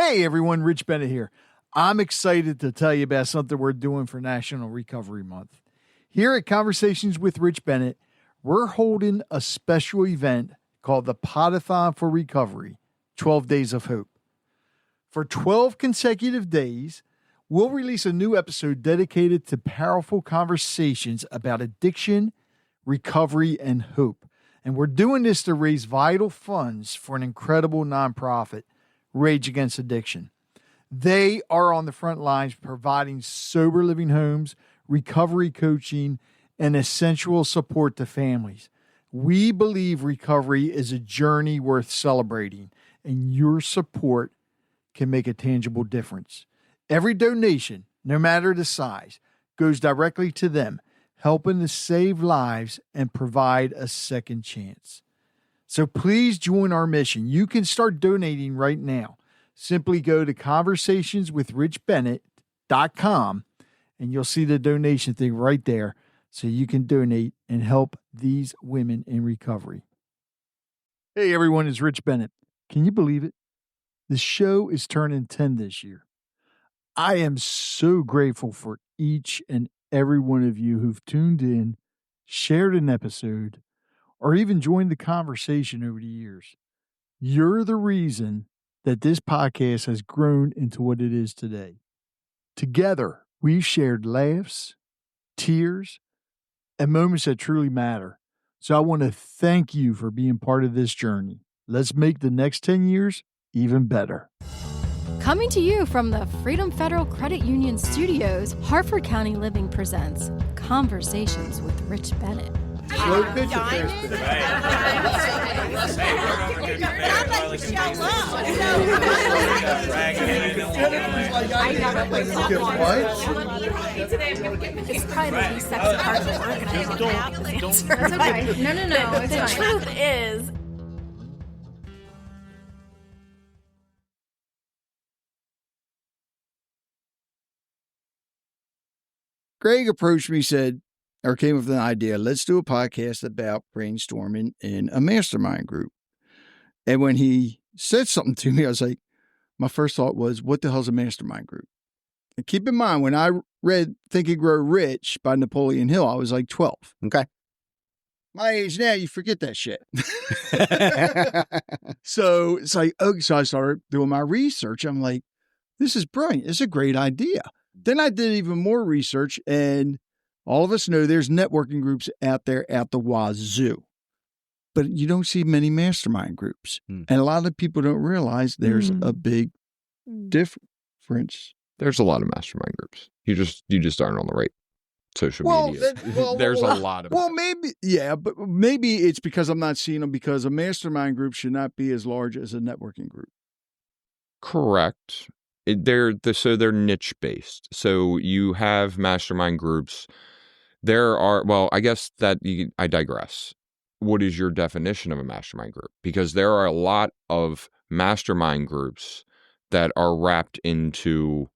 Hey everyone, Rich Bennett here. I'm excited to tell you about something we're doing for National Recovery Month. Here at Conversations with Rich Bennett, we're holding a special event called the Podathon for Recovery, 12 Days of Hope. For 12 consecutive days, we'll release a new episode dedicated to powerful conversations about addiction, recovery, and hope. And we're doing this to raise vital funds for an incredible nonprofit, Rage Against Addiction. They are on the front lines providing sober living homes, recovery coaching, and essential support to families. We believe recovery is a journey worth celebrating, and your support can make a tangible difference. Every donation, no matter the size, goes directly to them, helping to save lives and provide a second chance. So please join our mission. You can start donating right now. Simply go to conversationswithrichbennett.com and you'll see the donation thing right there so you can donate and help these women in recovery. Hey everyone, it's Rich Bennett. Can you believe it? The show is turning 10 this year. I am so grateful for each and every one of you who've tuned in, shared an episode, or even joined the conversation over the years. You're the reason that this podcast has grown into what it is today. Together, we've shared laughs, tears, and moments that truly matter. So I want to thank you for being part of this journey. Let's make the next 10 years even better. Coming to you from the Freedom Federal Credit Union Studios, Harford County Living presents Conversations with Rich Bennett. Slow pitch or fast pitch? I never play softball. It's probably the least sexy part of organizing. It's okay. No. The truth is, Greg approached me, came with an idea, let's do a podcast about brainstorming in a mastermind group. And when he said something to me, I was like, my first thought was, what the hell's a mastermind group? And keep in mind, when I read Think and Grow Rich by Napoleon Hill, I was like 12. Okay. My age now, you forget that shit. So it's like, so I started doing my research. I'm like, this is brilliant. It's a great idea. Then I did even more research, and all of us know there's networking groups out there at the wazoo, but you don't see many mastermind groups. And a lot of people don't realize there's a big difference. There's a lot of mastermind groups. You just aren't on the right social media. There's a lot of them. Well, maybe, yeah, but maybe it's because I'm not seeing them, because a mastermind group should not be as large as a networking group. Correct. They're niche based. So you have mastermind groups. I guess that I digress. What is your definition of a mastermind group? Because there are a lot of mastermind groups that are wrapped into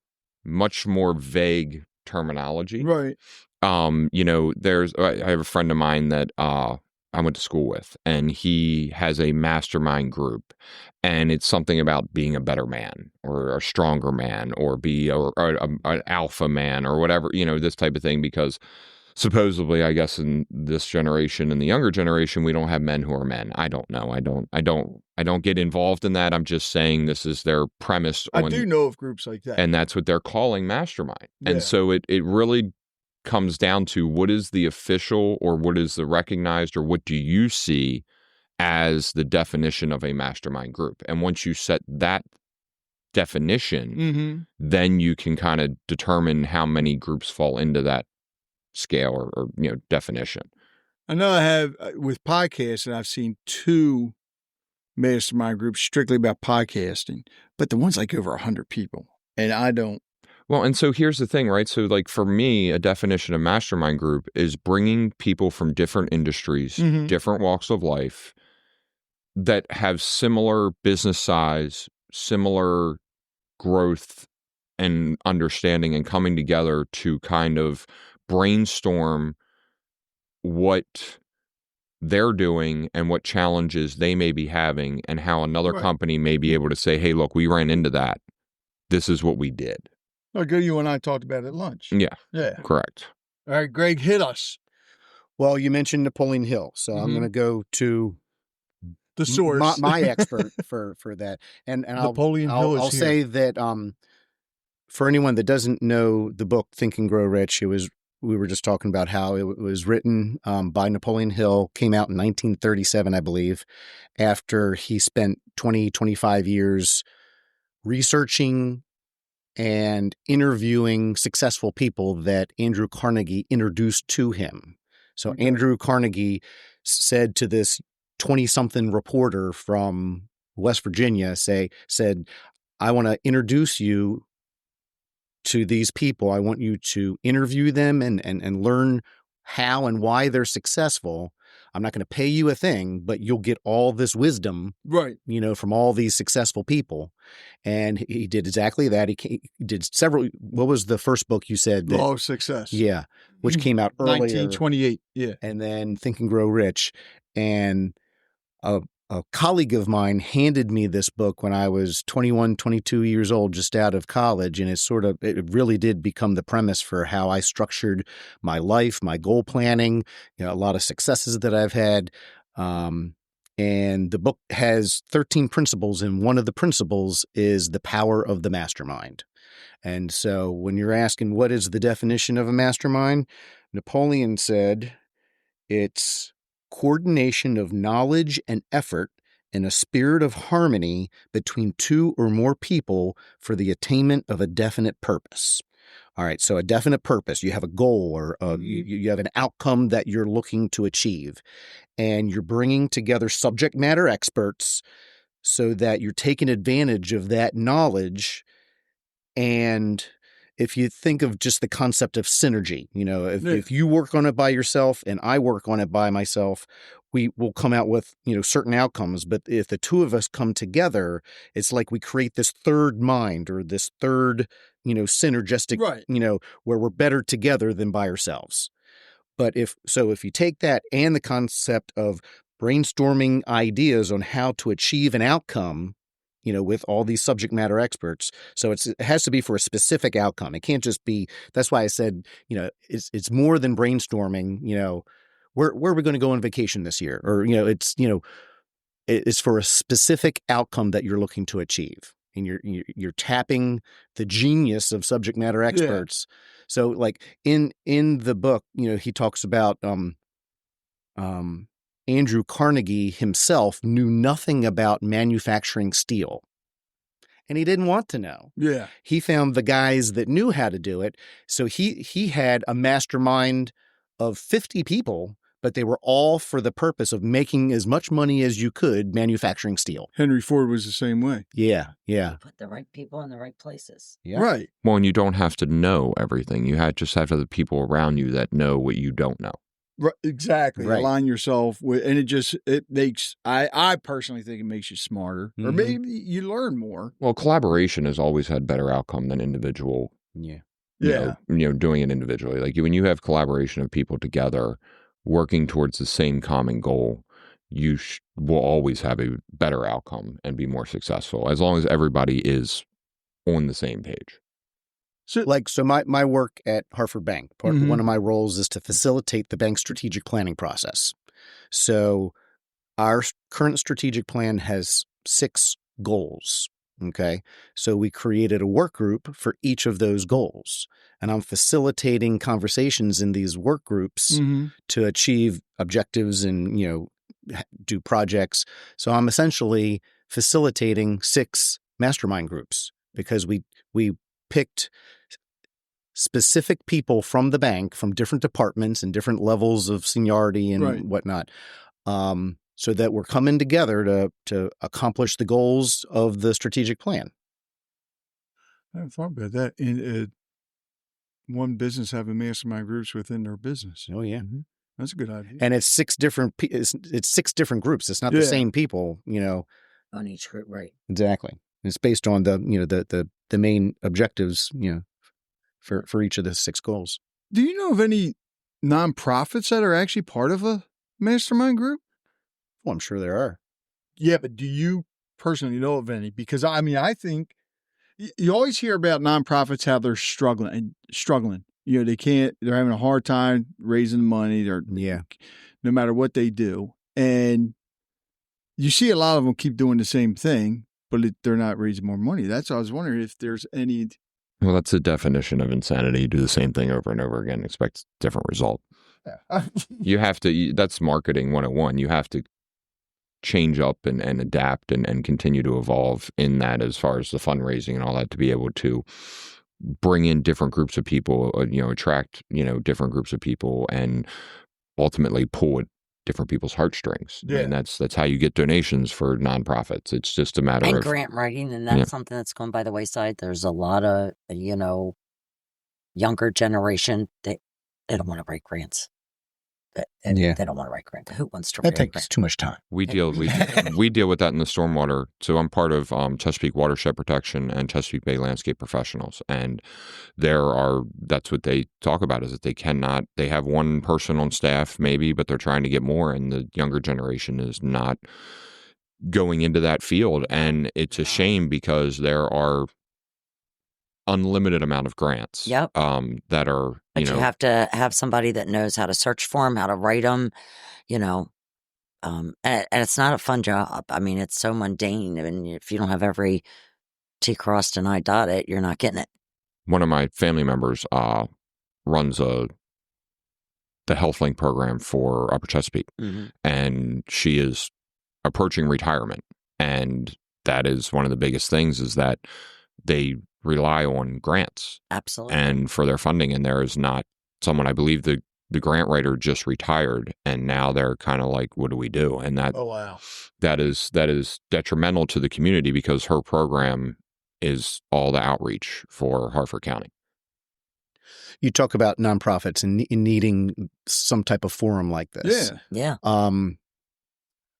much more vague terminology. Right. I have a friend of mine that I went to school with, and he has a mastermind group, and it's something about being a better man or a stronger man or be an alpha man or whatever, this type of thing, because supposedly, I guess in this generation and the younger generation, we don't have men who are men. I don't know. I don't get involved in that. I'm just saying this is their premise. I do know of groups like that. And that's what they're calling mastermind. Yeah. And so it really comes down to what is the official or what is the recognized or what do you see as the definition of a mastermind group. And once you set that definition, then you can kind of determine how many groups fall into that scale or definition. I know I have with podcasts, and I've seen 2 mastermind groups strictly about podcasting, but the one's like over 100 people, and I don't. Well, and so here's the thing, right? So like for me, a definition of mastermind group is bringing people from different industries, different walks of life that have similar business size, similar growth and understanding, and coming together to kind of brainstorm what they're doing and what challenges they may be having and how another company may be able to say, hey, look, we ran into that. this is what we did. Like you and I talked about at lunch. Yeah, Yeah. correct. All right, Greg, hit us. Well, you mentioned Napoleon Hill, so I'm going to go to The source. my expert for that, and Napoleon Hill is I'll here. say that for anyone that doesn't know the book Think and Grow Rich, we were just talking about how it was written by Napoleon Hill, came out in 1937, I believe, after he spent 25 years researching and interviewing successful people that Andrew Carnegie introduced to him. So Andrew Carnegie said to this 20-something reporter from West Virginia, said, I want to introduce you to these people. I want you to interview them and learn how and why they're successful. I'm not going to pay you a thing, but you'll get all this wisdom, Right. from all these successful people. And he did exactly that. He did several. What was the first book you said? Law of Success. Yeah, which came out earlier. 1928. Yeah. And then Think and Grow Rich. And a colleague of mine handed me this book when I was 21, 22 years old, just out of college. And it really did become the premise for how I structured my life, my goal planning, a lot of successes that I've had. And the book has 13 principles, and one of the principles is the power of the mastermind. And so when you're asking what is the definition of a mastermind, Napoleon said it's coordination of knowledge and effort in a spirit of harmony between two or more people for the attainment of a definite purpose. All right, so a definite purpose. You have a goal or you have an outcome that you're looking to achieve, and you're bringing together subject matter experts so that you're taking advantage of that knowledge. And if you think of just the concept of synergy, if you work on it by yourself and I work on it by myself, we will come out with, certain outcomes. But if the two of us come together, it's like we create this third mind or this third, synergistic, Right. Where we're better together than by ourselves. But if you take that and the concept of brainstorming ideas on how to achieve an outcome, with all these subject matter experts. So it has to be for a specific outcome. It can't just be, that's why I said, it's more than brainstorming, where are we going to go on vacation this year? Or, it's for a specific outcome that you're looking to achieve. And you're tapping the genius of subject matter experts. Yeah. So like in the book, he talks about, Andrew Carnegie himself knew nothing about manufacturing steel, and he didn't want to know. Yeah. He found the guys that knew how to do it. So he had a mastermind of 50 people, but they were all for the purpose of making as much money as you could manufacturing steel. Henry Ford was the same way. Yeah, yeah. Put the right people in the right places. Yeah. Right. Well, and you don't have to know everything. You just have to have the people around you that know what you don't know. Right, exactly. Right. Align yourself with, and it makes, I personally think it makes you smarter, or maybe you learn more. Well, collaboration has always had better outcome than individual. Yeah. Doing it individually. Like when you have collaboration of people together working towards the same common goal, you will always have a better outcome and be more successful as long as everybody is on the same page. So my work at Harford Bank, one of my roles is to facilitate the bank's strategic planning process. So our current strategic plan has 6 goals. Okay. So we created a work group for each of those goals, and I'm facilitating conversations in these work groups to achieve objectives and, do projects. So I'm essentially facilitating 6 mastermind groups because we picked specific people from the bank, from different departments and different levels of seniority and whatnot, so that we're coming together to accomplish the goals of the strategic plan. I haven't thought about that. In one business having mastermind groups within their business. Oh yeah, that's a good idea. And it's 6 different. It's 6 different groups. It's not the same people. On each group, right? Exactly. It's based on the main objectives. For each of the 6 goals. Do you know of any nonprofits that are actually part of a mastermind group? Well, I'm sure there are. Yeah, but do you personally know of any? Because I think You always hear about nonprofits, how they're struggling. You know, they're having a hard time raising money. No matter what they do. And you see a lot of them keep doing the same thing, but they're not raising more money. That's why I was wondering if there's any. Well, that's the definition of insanity. You do the same thing over and over again, expect different result. You have to, that's marketing 101. You have to change up and adapt and continue to evolve in that as far as the fundraising and all that to be able to bring in different groups of people, attract, different groups of people and ultimately pull at different people's heartstrings. Yeah. And that's how you get donations for nonprofits. It's just a matter And of grant writing, and that's something that's gone by the wayside. There's a lot of, younger generation, they don't want to write grants. They don't want to write grants. Who wants to write That takes grants? too much time. we deal with that in the stormwater. So I'm part of Chesapeake Watershed Protection and Chesapeake Bay Landscape Professionals, and that's what they talk about is that they have one person on staff maybe, but they're trying to get more, and the younger generation is not going into that field, and it's a shame because there are unlimited amount of grants. Yep. That are But you have to have somebody that knows how to search for them, how to write them, and it's not a fun job. I mean, it's so mundane. I mean, if you don't have every T crossed and I dotted, you're not getting it. One of my family members runs the HealthLink program for Upper Chesapeake, and she is approaching retirement, and that is one of the biggest things is that they rely on grants. Absolutely. And for their funding, and there is not someone, I believe the grant writer just retired, and now they're kind of like, what do we do? And that, Oh, wow. that is detrimental to the community because her program is all the outreach for Harford County. You talk about nonprofits and needing some type of forum like this. Yeah. I'm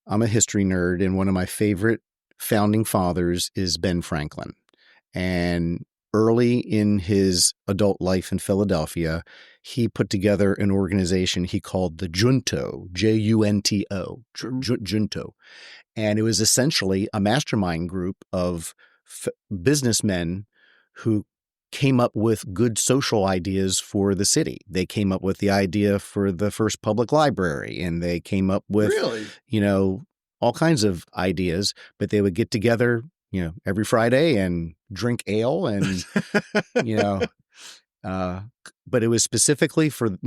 a history nerd, and one of my favorite founding fathers is Ben Franklin. And early in his adult life in Philadelphia, he put together an organization he called the Junto, Junto, Junto. And it was essentially a mastermind group of businessmen who came up with good social ideas for the city. They came up with the idea for the first public library, and they came up with, all kinds of ideas, but they would get together every Friday and drink ale and, but it was specifically for,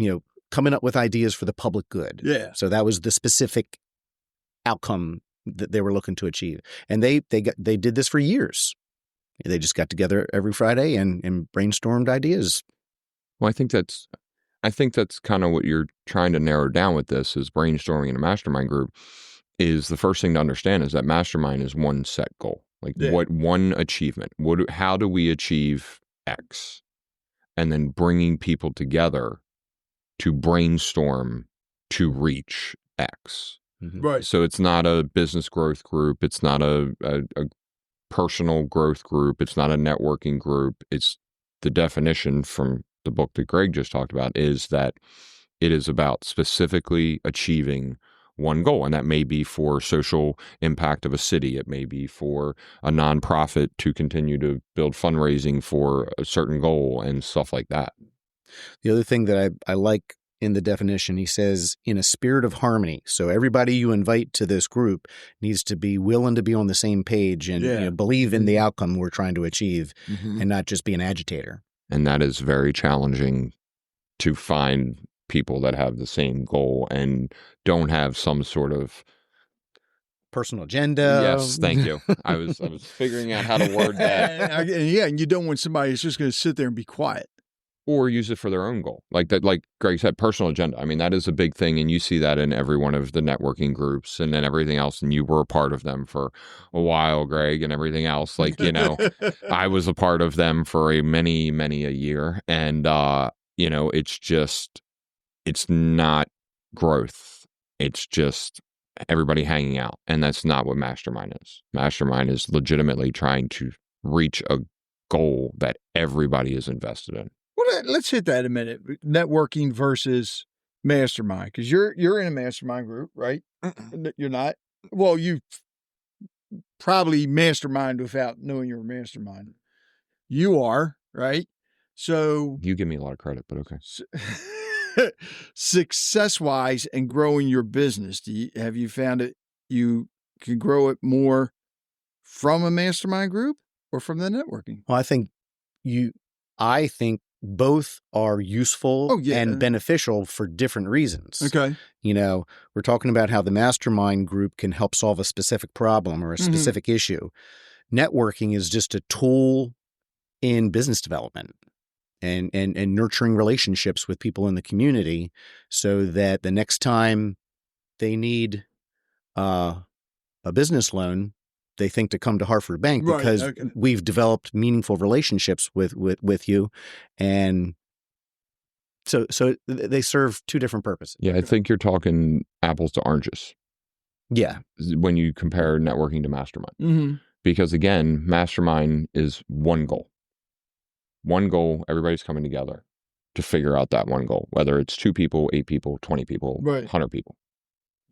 coming up with ideas for the public good. Yeah. So that was the specific outcome that they were looking to achieve. And they did this for years. They just got together every Friday and brainstormed ideas. Well, I think that's kind of what you're trying to narrow down with this is brainstorming in a mastermind group is the first thing to understand is that mastermind is one set goal. Like what one achievement, how do we achieve X? And then bringing people together to brainstorm to reach X. Right. So it's not a business growth group. It's not a personal growth group. It's not a networking group. It's the definition from the book that Greg just talked about is that it is about specifically achieving one goal, and that may be for social impact of a city. It may be for a nonprofit to continue to build fundraising for a certain goal and stuff like that. The other thing that I like in the definition, he says, in a spirit of harmony. So everybody you invite to this group needs to be willing to be on the same page and believe in the outcome we're trying to achieve and not just be an agitator. And that is very challenging to find people that have the same goal and don't have some sort of personal agenda. Yes, thank you. I was figuring out how to word that. And you don't want somebody who's just going to sit there and be quiet. Or use it for their own goal. Like that, like Greg said, personal agenda. I mean, that is a big thing, and you see that in every one of the networking groups and then everything else, and you were a part of them for a while, Greg, and everything else. Like, I was a part of them for many a year, and it's not growth. It's just everybody hanging out, and that's not what Mastermind is. Mastermind is legitimately trying to reach a goal that everybody is invested in. Well, let's hit that a minute. Networking versus mastermind, because you're in a mastermind group, right? You're not. Well, you probably mastermind without knowing you're a mastermind. You are, right? So You give me a lot of credit, but okay. success-wise and growing your business, have you found it you can grow it more from a mastermind group or from the networking? Well, I think both are useful and beneficial for different reasons. Okay. You know, we're talking about how the mastermind group can help solve a specific problem or a specific issue. Networking is just a tool in business development and nurturing relationships with people in the community so that the next time they need a business loan, they think to come to Harford Bank because we've developed meaningful relationships with you. And so they serve two different purposes. Yeah, I think you're talking apples to oranges. Yeah. When you compare networking to mastermind. Mm-hmm. Because again, mastermind is one goal. One goal, everybody's coming together to figure out that one goal, whether it's 2 people, 8 people, 20 people, 100 people.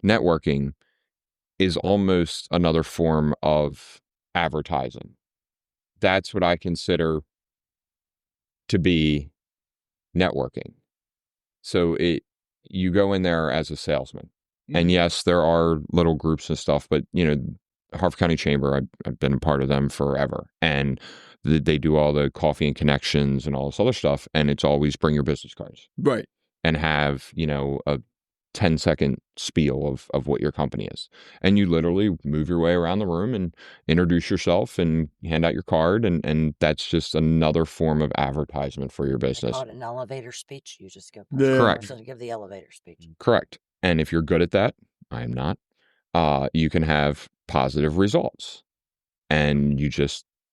Networking is almost another form of advertising. That's what I consider to be networking. So you go in there as a salesman. And yes, there are little groups and stuff, but you know, Harford County Chamber, I've been a part of them forever. And they do all the coffee and connections and all this other stuff. And it's always bring your business cards. Right. And have, you know, a 10-second spiel of what your company is. And you literally move your way around the room and introduce yourself and hand out your card. And that's just another form of advertisement for your business. Call it an elevator speech. You just go Correct. to give the elevator speech. Correct. And if you're good at that, I am not, you can have positive results. And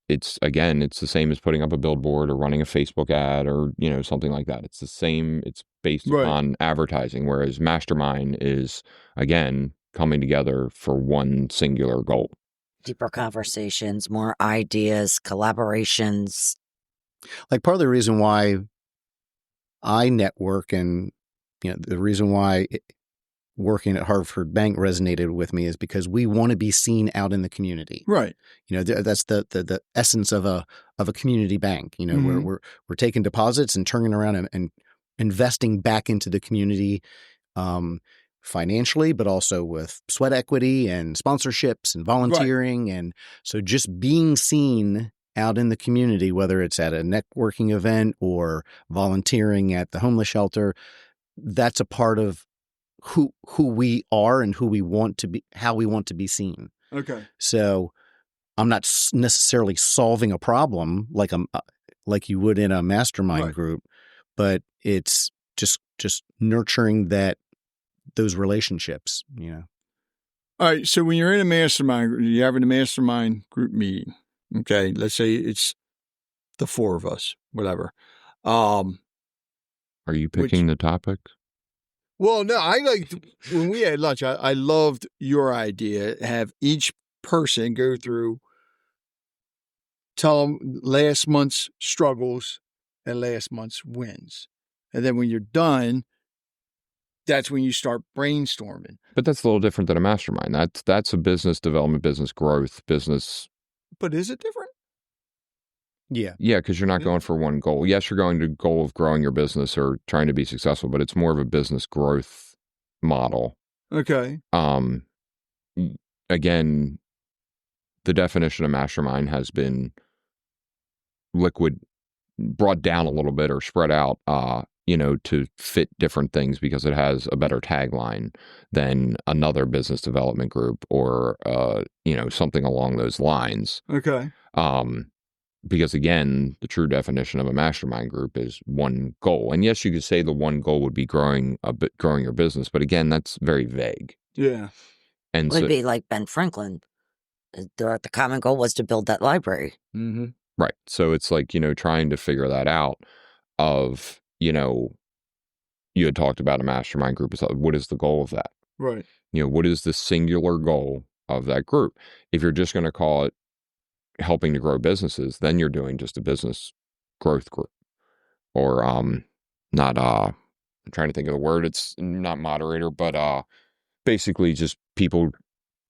it's the same as putting up a billboard or running a Facebook ad or, you know, something like that. It's the same. It's based upon advertising, whereas mastermind is, again, coming together for one singular goal. Deeper conversations, more ideas, collaborations. Like part of the reason why I network and, you know, the reason why working at Harford Bank resonated with me is because we want to be seen out in the community. Right. You know, that's the essence of a community bank. You know, where we're taking deposits and turning around and investing back into the community, financially, but also with sweat equity and sponsorships and volunteering. And so just being seen out in the community, whether it's at a networking event or volunteering at the homeless shelter, that's a part of who we are and who we want to be, how we want to be seen. Okay. So I'm not necessarily solving a problem like you would in a mastermind group, but it's just nurturing those relationships, you know. All right. So when you're in a mastermind group, you're having a mastermind group meeting. Okay. Let's say it's the 4 of us, whatever. Are you picking the topic? Well, no, when we had lunch, I loved your idea. Have each person go through, tell them last month's struggles and last month's wins. And then when you're done, that's when you start brainstorming. But that's a little different than a mastermind. That's a business development, business growth, business. But is it different? Yeah. Yeah, because you're not going for one goal. Yes, you're going to goal of growing your business or trying to be successful, but it's more of a business growth model. Okay. Again, the definition of mastermind has been brought down a little bit or spread out, you know, to fit different things because it has a better tagline than another business development group or, you know, something along those lines. Okay. Because again, the true definition of a mastermind group is one goal. And yes, you could say the one goal would be growing your business, but again, that's very vague. Yeah. And it would be like Ben Franklin. The common goal was to build that library. Mm-hmm. Right. So it's like, you know, trying to figure that out of, you know, you had talked about a mastermind group. What is the goal of that? Right. You know, what is the singular goal of that group? If you're just going to call it helping to grow businesses, then you're doing just a business growth group or not I'm trying to think of the word, it's not moderator, but basically just people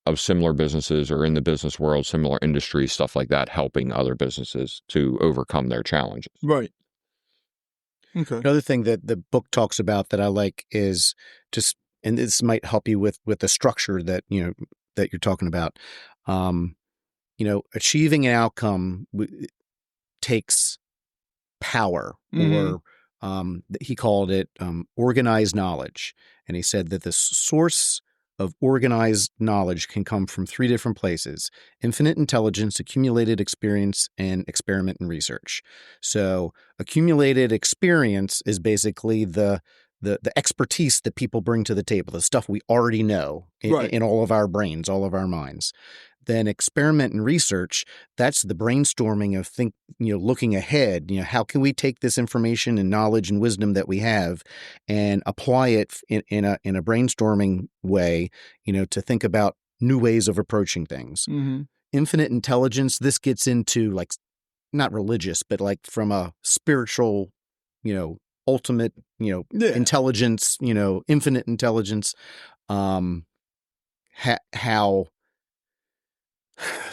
of similar businesses or in the business world, similar industries, stuff like that, helping other businesses to overcome their challenges. Right. Okay. Another thing that the book talks about that I like is just, and this might help you with the structure that that you're talking about. Achieving an outcome takes power, or he called it organized knowledge, and he said that the source of organized knowledge can come from three different places: infinite intelligence, accumulated experience, and experiment and research. So accumulated experience is basically the expertise that people bring to the table, the stuff we already know in all of our brains, all of our minds. Then experiment and research, that's the brainstorming of looking ahead. How can we take this information and knowledge and wisdom that we have and apply it in a brainstorming way, to think about new ways of approaching things. Mm-hmm. Infinite intelligence, this gets into like not religious, but like from a spiritual, ultimate, intelligence, infinite intelligence, how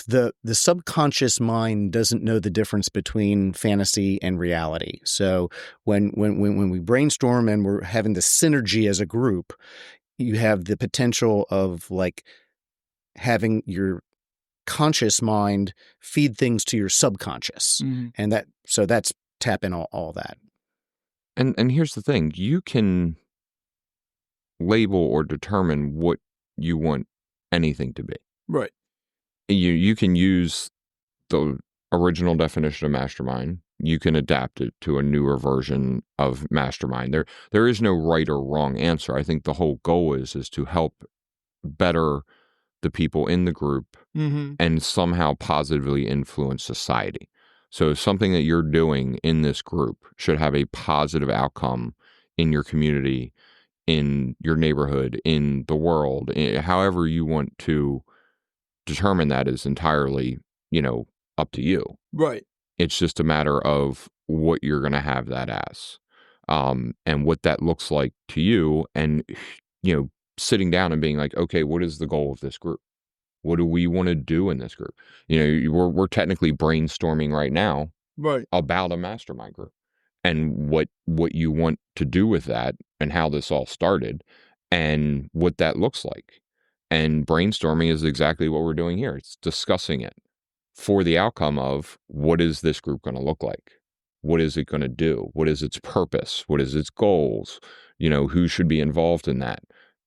the subconscious mind doesn't know the difference between fantasy and reality. So when we brainstorm and we're having the synergy as a group, you have the potential of like having your conscious mind feed things to your subconscious. Mm-hmm. And that's tapping all that. And here's the thing, you can label or determine what you want anything to be. Right. You can use the original definition of mastermind. You can adapt it to a newer version of mastermind. There is no right or wrong answer. I think the whole goal is to help better the people in the group and somehow positively influence society. So something that you're doing in this group should have a positive outcome in your community, in your neighborhood, in the world. However you want to determine that is entirely, up to you. Right. It's just a matter of what you're going to have that as, and what that looks like to you. And, sitting down and being like, okay, what is the goal of this group? What do we want to do in this group? We're technically brainstorming right now about a mastermind group and what you want to do with that and how this all started and what that looks like. And brainstorming is exactly what we're doing here. It's discussing it for the outcome of what is this group going to look like? What is it going to do? What is its purpose? What is its goals? Who should be involved in that?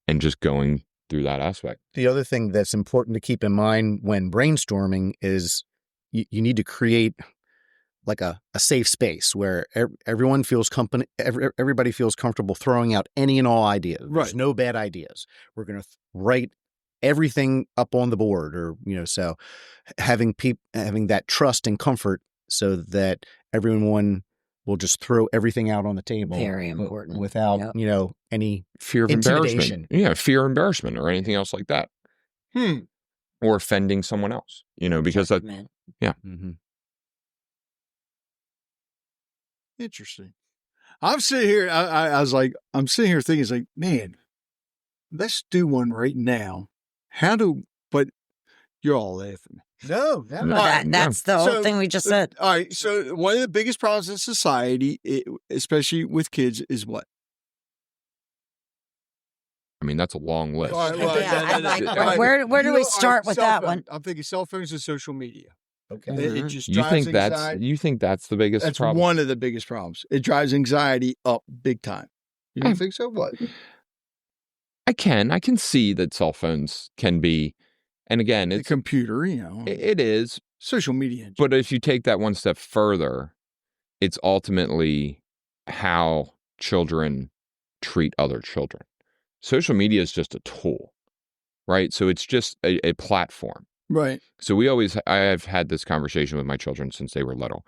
And just going through that aspect. The other thing that's important to keep in mind when brainstorming is you need to create like a safe space where everyone feels everybody feels comfortable throwing out any and all ideas. Right. There's no bad ideas. We're going to write everything up on the board, or so having that trust and comfort so that everyone will just throw everything out on the table. Very important. Without any Fear of intimidation. Embarrassment. Fear of embarrassment or anything else like that. Or offending someone else. Because that. Yeah. Mm-hmm. Interesting. I'm sitting here. I was like, I'm sitting here thinking, it's like, man, let's do one right now. But you're all laughing. No, That's the whole thing we just said. All right. So one of the biggest problems in society, especially with kids, is what? I mean, that's a long list. All right, Where do we start with that one? I'm thinking cell phones and social media. Okay. It just drives anxiety. You think that's the biggest That's problem? one of the biggest problems. It drives anxiety up big time. You don't think so? What? I can see that cell phones can be, and again, The it's computer, it is. social media. But if you take that one step further, it's ultimately how children treat other children. Social media is just a tool, right? So it's just a platform. Right. So I have had this conversation with my children since they were little,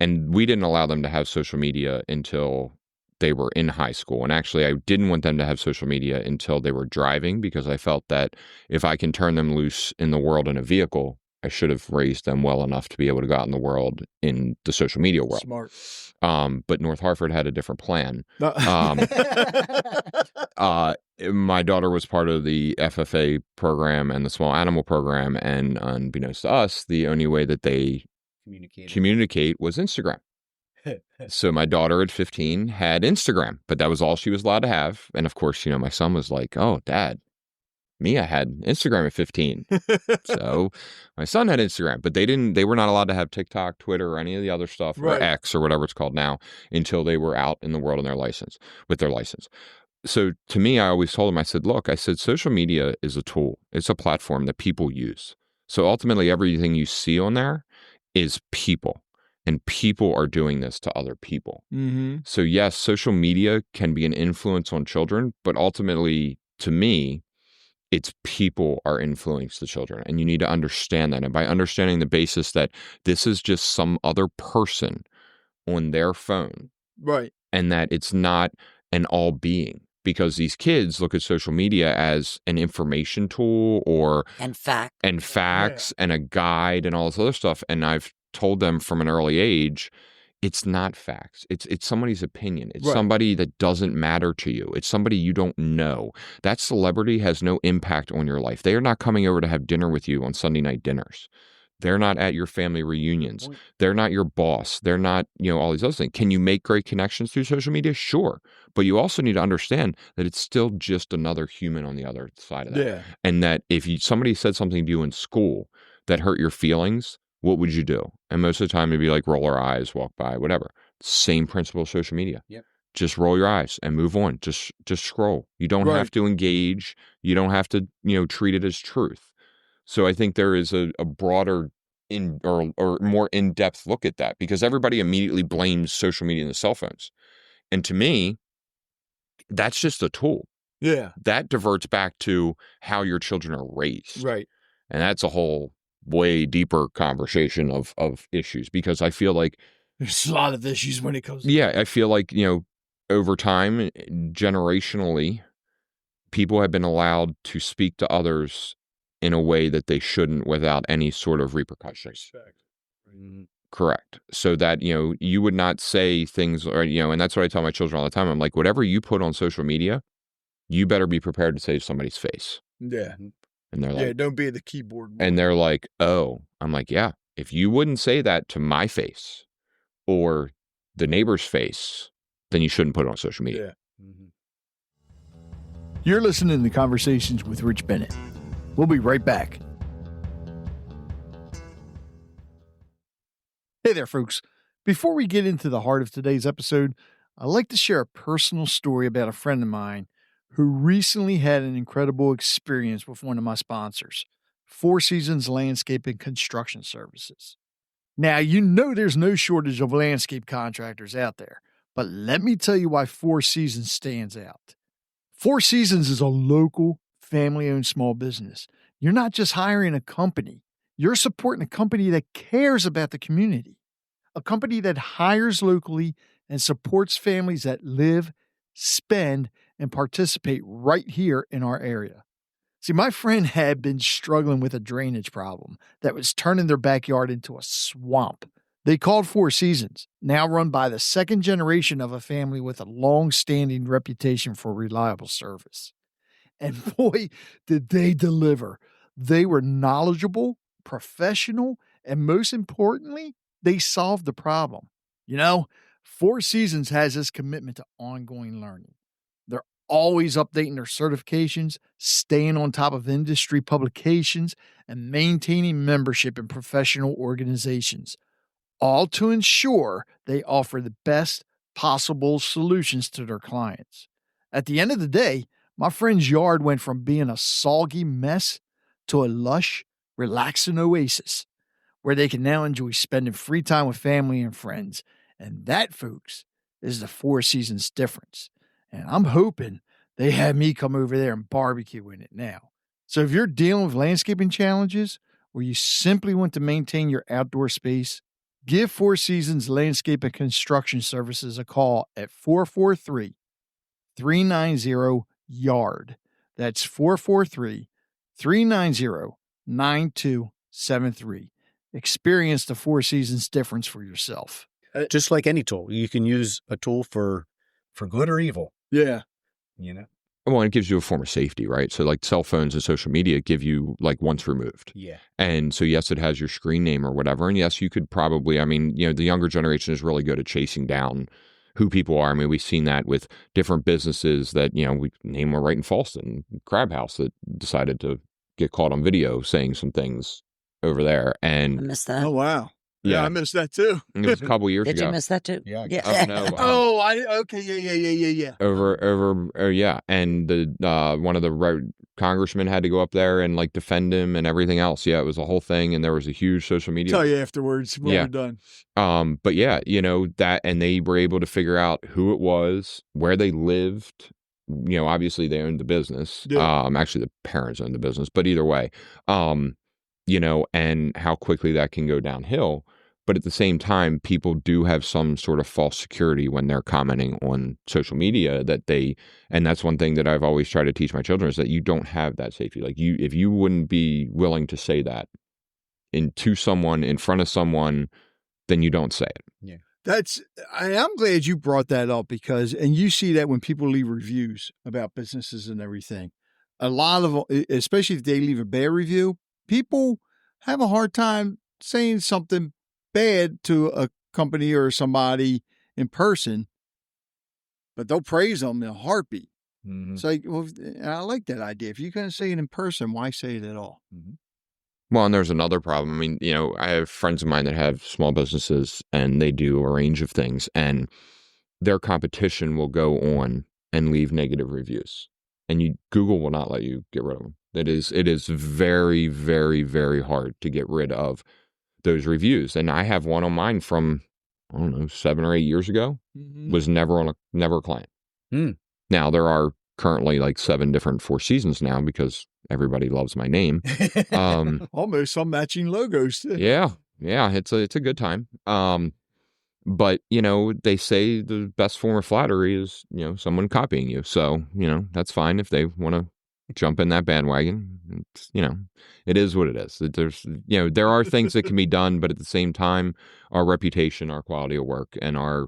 and we didn't allow them to have social media until they were in high school. And actually, I didn't want them to have social media until they were driving, because I felt that if I can turn them loose in the world in a vehicle, I should have raised them well enough to be able to go out in the world in the social media world. Smart. But North Harford had a different plan. My daughter was part of the FFA program and the small animal program, and unbeknownst to us, the only way that they communicate was Instagram. So my daughter at 15 had Instagram, but that was all she was allowed to have. And of course, my son was like, "Oh, Dad, Mia had Instagram at 15." So my son had Instagram, but they were not allowed to have TikTok, Twitter, or any of the other stuff, or X or whatever it's called now, until they were out in the world with their license. So to me, I always told them, I said, look, social media is a tool. It's a platform that people use. So ultimately, everything you see on there is people, and people are doing this to other people. Mm-hmm. So yes, social media can be an influence on children, but ultimately, to me, it's people are influencing the children, and you need to understand that. And by understanding the basis that this is just some other person on their phone, Right, and that it's not an all being. Because these kids look at social media as an information tool and facts and a guide and all this other stuff. And I've told them from an early age, it's not facts. It's somebody's opinion. It's somebody that doesn't matter to you. It's somebody you don't know. That celebrity has no impact on your life. They are not coming over to have dinner with you on Sunday night dinners. They're not at your family reunions. They're not your boss. They're not, all these other things. Can you make great connections through social media? Sure. But you also need to understand that it's still just another human on the other side of that. Yeah. And that if somebody said something to you in school that hurt your feelings, what would you do? And most of the time it'd be like roll our eyes, walk by, whatever. Same principle of social media. Yep. Just roll your eyes and move on. Just scroll. You don't have to engage. You don't have to, treat it as truth. So I think there is a broader or more in-depth look at that, because everybody immediately blames social media and the cell phones. And to me, that's just a tool. Yeah. That diverts back to how your children are raised. Right. And that's a whole way deeper conversation of issues, because I feel like there's a lot of issues when it comes to I feel like, over time, generationally, people have been allowed to speak to others in a way that they shouldn't without any sort of repercussions. Correct. So that, you would not say things, or, and that's what I tell my children all the time. I'm like, whatever you put on social media, you better be prepared to say to somebody's face. Yeah. And they're like, don't be the keyboard. And they're like, oh. I'm like, yeah, if you wouldn't say that to my face or the neighbor's face, then you shouldn't put it on social media. Yeah. Mm-hmm. You're listening to Conversations with Rich Bennett. We'll be right back. Hey there, folks. Before we get into the heart of today's episode, I'd like to share a personal story about a friend of mine who recently had an incredible experience with one of my sponsors, Four Seasons Landscape and Construction Services. Now, there's no shortage of landscape contractors out there, but let me tell you why Four Seasons stands out. Four Seasons is a local, family-owned small business. You're not just hiring a company. You're supporting a company that cares about the community, a company that hires locally and supports families that live, spend, and participate right here in our area. See, my friend had been struggling with a drainage problem that was turning their backyard into a swamp. They called Four Seasons, now run by the second generation of a family with a long-standing reputation for reliable service. And boy, did they deliver. They were knowledgeable, professional, and most importantly, they solved the problem. Four Seasons has this commitment to ongoing learning. They're always updating their certifications, staying on top of industry publications, and maintaining membership in professional organizations, all to ensure they offer the best possible solutions to their clients. At the end of the day, my friend's yard went from being a soggy mess to a lush, relaxing oasis where they can now enjoy spending free time with family and friends. And that, folks, is the Four Seasons difference. And I'm hoping they have me come over there and barbecue in it now. So if you're dealing with landscaping challenges or you simply want to maintain your outdoor space, give Four Seasons Landscape and Construction Services a call at 443-390-YARD. That's 443-390-9273. Experience the Four Seasons difference for yourself. Just like any tool, you can use a tool for good or evil. Yeah. Well, it gives you a form of safety, right? So like cell phones and social media give you like once removed. Yeah. And so, yes, it has your screen name or whatever. And yes, you could probably, I mean, the younger generation is really good at chasing down who people are. I mean, we've seen that with different businesses that, we name one right in Falston, Crab House, that decided to get caught on video saying some things over there. I And missed that. Oh, wow. Yeah. I missed that too. it was a couple years Did ago. you miss that too? Yeah. Oh, no. Okay. Yeah. Yeah. And the one of the congressmen had to go up there and like defend him and everything else. Yeah, it was a whole thing. And there was a huge social media. Tell you afterwards when we're done. But yeah, that, and they were able to figure out who it was, where they lived. Obviously they owned the business. Yeah. Actually the parents owned the business, but either way, and how quickly that can go downhill. But at the same time, people do have some sort of false security when they're commenting on social media and that's one thing that I've always tried to teach my children is that you don't have that safety. Like if you wouldn't be willing to say that to someone, in front of someone, then you don't say it. Yeah. I'm glad you brought that up and you see that when people leave reviews about businesses and everything, a lot of, especially if they leave a bad review, people have a hard time saying something bad to a company or somebody in person, but they'll praise them in a heartbeat. Mm-hmm. It's like, well, I like that idea. If you're going to say it in person, why say it at all? Mm-hmm. Well, and there's another problem. I mean, I have friends of mine that have small businesses and they do a range of things, and their competition will go on and leave negative reviews, and Google will not let you get rid of them. It is very, very, very hard to get rid of those reviews. And I have one on mine from, I don't know, 7 or 8 years ago, was never a client. Now there are currently like 7 different Four Seasons now because everybody loves my name. Almost some matching logos too. Yeah. It's a good time. But they say the best form of flattery is, someone copying you. So, that's fine if they want to jump in that bandwagon. It's, it is what it is. There's, there are things that can be done, but at the same time, our reputation, our quality of work, and our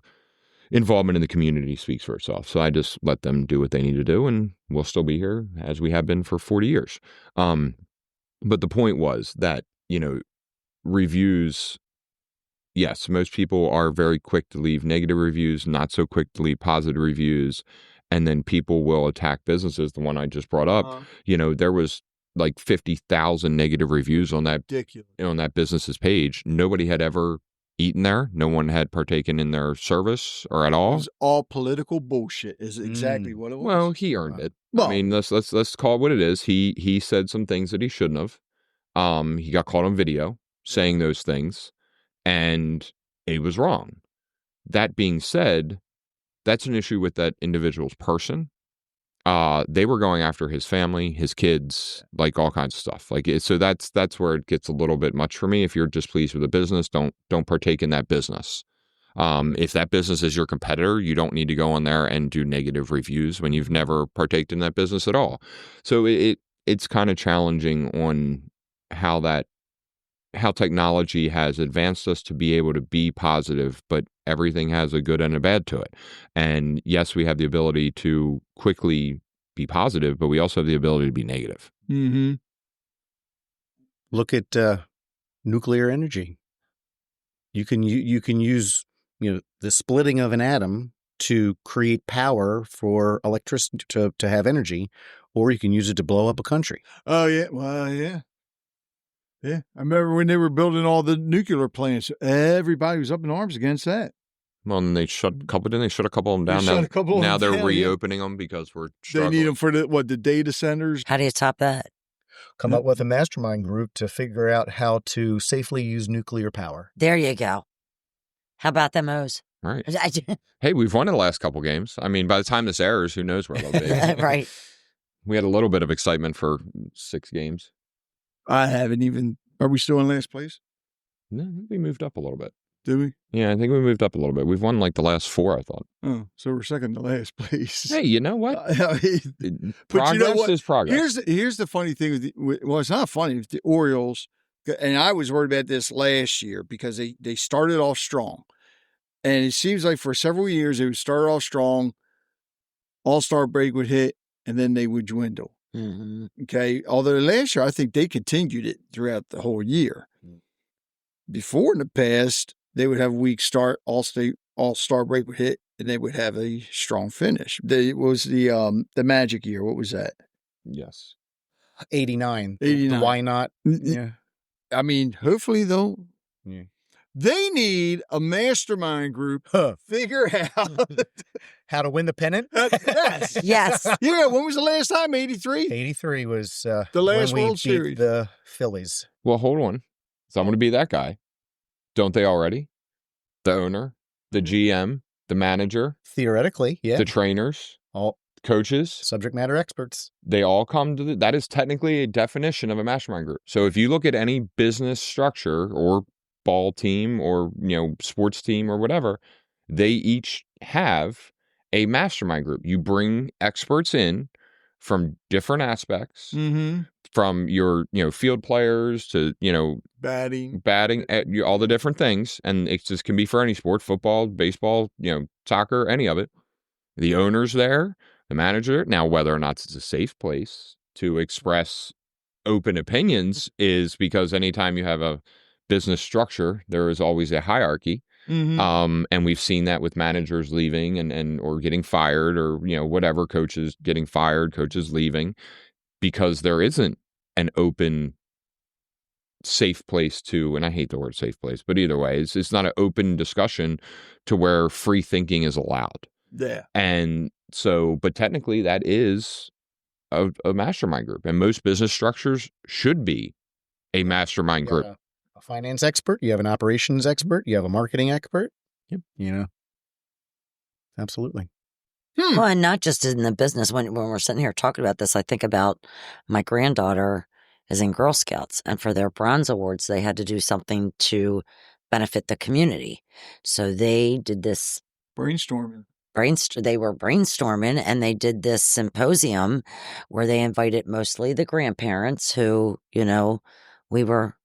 involvement in the community speaks for itself. So I just let them do what they need to do, and we'll still be here as we have been for 40 years. But the point was that, reviews, yes, most people are very quick to leave negative reviews, not so quick to leave positive reviews. And then people will attack businesses. The one I just brought up, there was like 50,000 negative reviews on that business's page. Nobody had ever eaten there. No one had partaken in their service or at all. It was all political bullshit is exactly what it was. Well, he earned it. Well, I mean, let's call it what it is. He said some things that he shouldn't have. He got caught on video saying those things, and it was wrong. That being said, that's an issue with that individual's person. They were going after his family, his kids, like all kinds of stuff. So that's where it gets a little bit much for me. If you're displeased with the business, don't partake in that business. If that business is your competitor, you don't need to go on there and do negative reviews when you've never partaked in that business at all. So it's kind of challenging on how technology has advanced us to be able to be positive, but everything has a good and a bad to it. And yes, we have the ability to quickly be positive, but we also have the ability to be negative. Mm-hmm. Look at nuclear energy. You can use the splitting of an atom to create power for electricity to have energy, or you can use it to blow up a country. Oh yeah, well yeah. Yeah, I remember when they were building all the nuclear plants, everybody was up in arms against that. Well, and they shut a couple of them down. Now they're reopening them because we're struggling. They need them for the data centers. How do you top that? Come up with a mastermind group to figure out how to safely use nuclear power. There you go. How about them O's? Right. Hey, we've won the last couple games. I mean, by the time this airs, who knows where they'll be. Right. We had a little bit of excitement for 6 games. I haven't even. Are we still in last place? No, I think we moved up a little bit. Did we? Yeah, I think we moved up a little bit. We've won like the last 4, I thought. Oh, so we're second to last place. Hey, you know what? Progress is progress. Here's the funny thing well, it's not funny with the Orioles, and I was worried about this last year because they started off strong, and it seems like for several years they would start off strong. All-Star break would hit, and then they would dwindle. Mm-hmm. Okay. Although last year, I think they continued it throughout the whole year. Before in the past, they would have a weak start, all-star break would hit, and they would have a strong finish. It was the Magic year. What was that? Yes. 89. 89. Why not? Yeah. I mean, hopefully Yeah. they need a mastermind group figure out. How to win the pennant? Yes. Yes. Yeah. When was the last time? 83? 83 was The last when we World beat Series. the Phillies. Well, hold on. So I'm going to be that guy. Don't they already? The owner, the GM, the manager, Theoretically, yeah. the trainers, All coaches, subject matter experts. they all come to that is technically a definition of a mastermind group. So if you look at any business structure or ball team or, sports team or whatever, they each have a mastermind group. You bring experts in from different aspects, Mm-hmm. from your, field players to, Batting. all the different things. And it just can be for any sport, football, baseball, soccer, any of it. The owner's there, the manager. Now, whether or not it's a safe place to express open opinions is because anytime you have a business structure, there is always a hierarchy. Mm-hmm. And we've seen that with managers leaving and or getting fired or, whatever, coaches getting fired, coaches leaving, because there isn't an open, safe place to, and I hate the word safe place, but either way, it's not an open discussion to where free thinking is allowed. Yeah. And so, but technically that is a mastermind group, and most business structures should be a mastermind You group. have a finance expert, you have an operations expert, you have a marketing expert. Yep. Absolutely. Well, and not just in the business. When we're sitting here talking about this, I think about my granddaughter is in Girl Scouts, and for their bronze awards, they had to do something to benefit the community. So they did this Brainstorming. they were brainstorming, and they did this symposium where they invited mostly the grandparents who, we were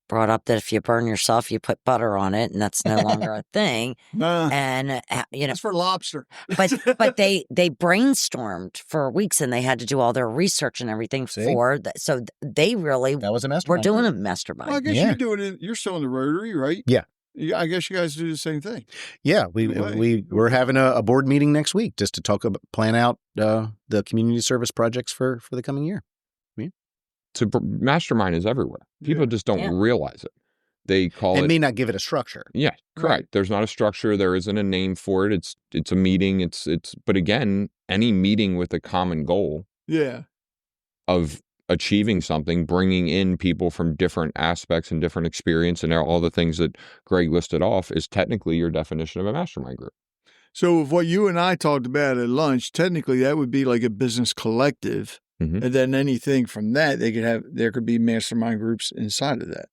brought up that if you burn yourself, you put butter on it, and that's no longer a thing. And, That's for lobster. but they brainstormed for weeks, and they had to do all their research and everything See? for that. So they really That was a were mastermind. doing a mastermind. Well, I guess Yeah. you're doing it. You're still in the Rotary, right? Yeah. I guess you guys do the same thing. Yeah, Right. we're having a board meeting next week just to plan out the community service projects for the coming year. So mastermind is everywhere. People Yeah. just don't Yeah. realize it. They call It it. may not give it a structure. Yeah, correct. Right. There's not a structure. There isn't a name for it. It's a meeting. It's. But again, any meeting with a common goal Yeah. of achieving something, bringing in people from different aspects and different experience, and all the things that Greg listed off is technically your definition of a mastermind group. So if what you and I talked about at lunch, technically that would be like a business collective. Mhm. And then anything from that, there could be mastermind groups inside of that.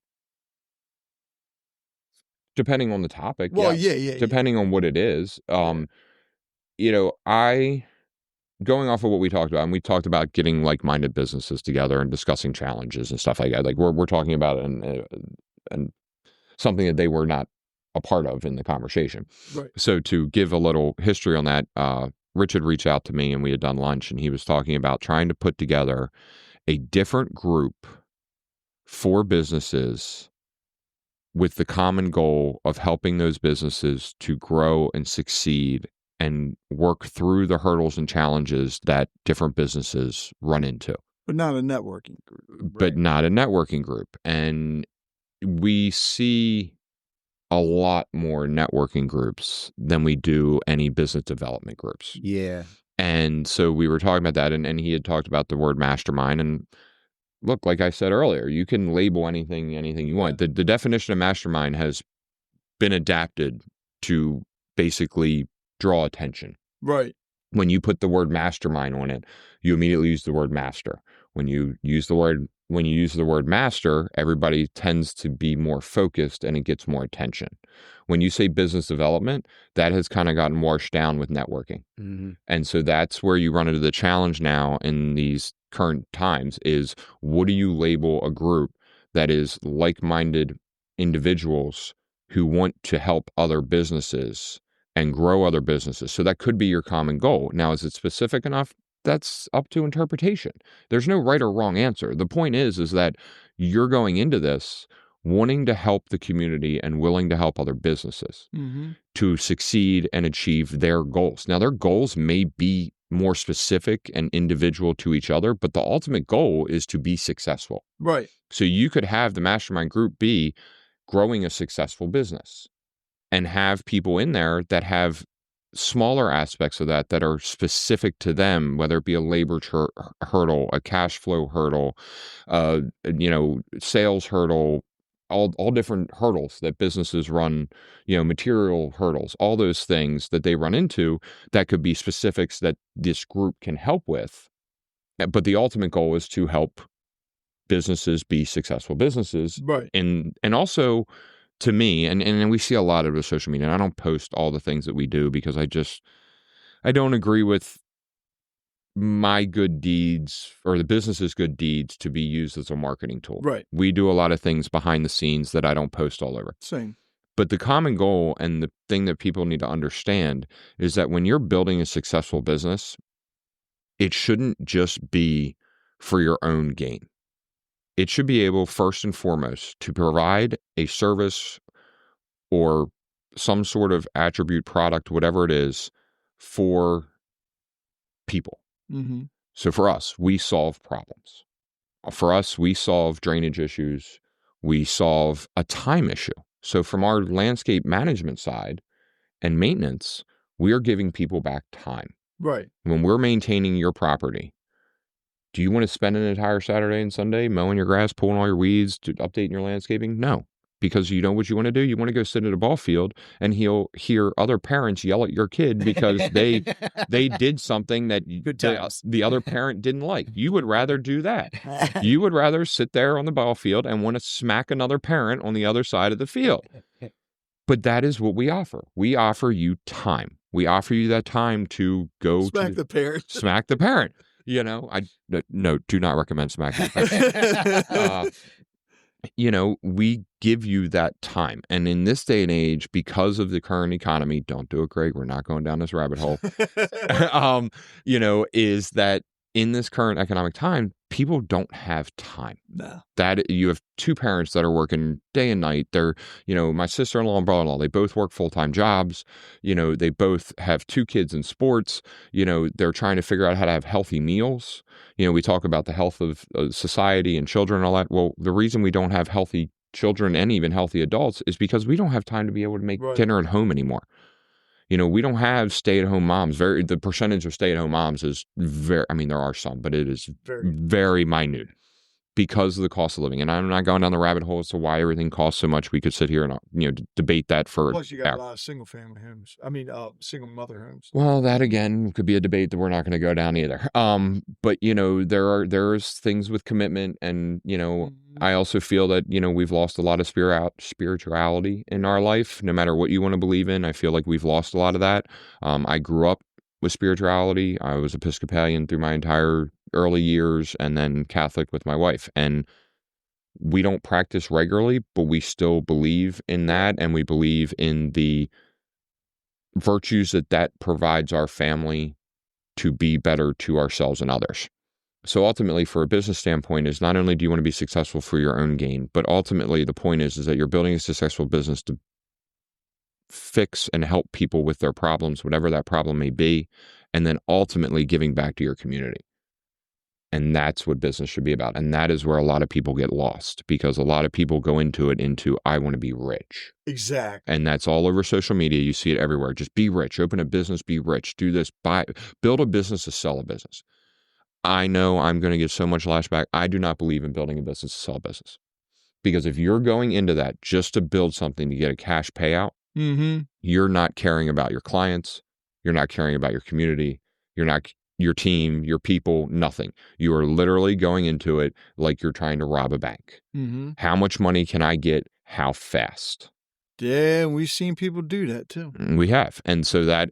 Depending on the topic. Well, yes. yeah. Depending on what it is. Going off of what we talked about, and we talked about getting like-minded businesses together and discussing challenges and stuff like that. Like we're talking about and something that they were not a part of in the conversation. Right. So to give a little history on that, Rich had reached out to me and we had done lunch, and he was talking about trying to put together a different group for businesses with the common goal of helping those businesses to grow and succeed and work through the hurdles and challenges that different businesses run into. But not a networking group. But not a networking group. And we see a lot more networking groups than we do any business development groups. Yeah. And so we were talking about that, and he had talked about the word mastermind. And look, like I said earlier, you can label anything you want. The definition of mastermind has been adapted to basically draw attention. Right. When you put the word mastermind on it, you immediately use the word master. When you use the word master, everybody tends to be more focused and it gets more attention. When you say business development, that has kind of gotten washed down with networking. Mm-hmm. And so that's where you run into the challenge now in these current times is, what do you label a group that is like-minded individuals who want to help other businesses and grow other businesses? So that could be your common goal. Now, is it specific enough? that's up to interpretation. There's no right or wrong answer. The point is that you're going into this wanting to help the community and willing to help other businesses to succeed and achieve their goals. Now, their goals may be more specific and individual to each other, but the ultimate goal is to be successful. Right. So you could have the mastermind group be growing a successful business and have people in there that have smaller aspects of that are specific to them, whether it be a labor hurdle, a cash flow hurdle, sales hurdle, all different hurdles that businesses run, material hurdles, all those things that they run into that could be specifics that this group can help with. But the ultimate goal is to help businesses be successful businesses. Right. And also, to me, and we see a lot of it with social media, and I don't post all the things that we do because I don't agree with my good deeds or the business's good deeds to be used as a marketing tool. Right. We do a lot of things behind the scenes that I don't post all over. Same. But the common goal and the thing that people need to understand is that when you're building a successful business, it shouldn't just be for your own gain. It should be able, first and foremost, to provide a service or some sort of attribute, product, whatever it is, for people. So for us, we solve problems. For us, we solve drainage issues. We solve a time issue. So from our landscape management side and maintenance, we are giving people back time. Right. When we're maintaining your property, do you want to spend an entire Saturday and Sunday mowing your grass, pulling all your weeds, updating your landscaping? No, because you know what you want to do? You want to go sit at a ball field and hear other parents yell at your kid because they did something that the other parent didn't like. You would rather do that. You would rather sit there on the ball field and want to smack another parent on the other side of the field. But that is what we offer. We offer you time. We offer you that time to go Smack the parent. Smack the parent. No, do not recommend smacking the parent. We give you that time. And in this day and age, because of the current economy, don't do it, Greg. We're not going down this rabbit hole. Is that in this current economic time, people don't have time. No. That you have two parents that are working day and night. They're, my sister-in-law and brother-in-law, they both work full-time jobs. They both have two kids in sports. They're trying to figure out how to have healthy meals. We talk about the health of society and children and all that. Well, the reason we don't have healthy children and even healthy adults is because we don't have time to be able to make dinner at home anymore. We don't have stay-at-home moms. The percentage of stay-at-home moms is there are some, but it is very minute because of the cost of living. And I'm not going down the rabbit hole as to why everything costs so much. We could sit here and, debate that for Plus, you got a lot of single-family homes. Single-mother homes. Well, that, again, could be a debate that we're not going to go down either. But, there's things with commitment. And, I also feel that, we've lost a lot of spirituality in our life, no matter what you want to believe in. I feel like we've lost a lot of that. I grew up with spirituality. I was Episcopalian through my entire early years and then Catholic with my wife. And we don't practice regularly, but we still believe in that. And we believe in the virtues that provides our family to be better to ourselves and others. So ultimately, for a business standpoint, is not only do you want to be successful for your own gain, but ultimately the point is that you're building a successful business to fix and help people with their problems, whatever that problem may be, and then ultimately giving back to your community. And that's what business should be about. And that is where a lot of people get lost, because a lot of people go into I want to be rich. Exactly. And that's all over social media. You see it everywhere. Just be rich, open a business, be rich, do this, build a business to sell a business. I know I'm going to get so much lashback. I do not believe in building a business to sell a business. Because if you're going into that just to build something to get a cash payout, you're not caring about your clients. You're not caring about your community. You're not your team, your people, nothing. You are literally going into it like you're trying to rob a bank. How much money can I get? How fast? Yeah, we've seen people do that too. We have. And so that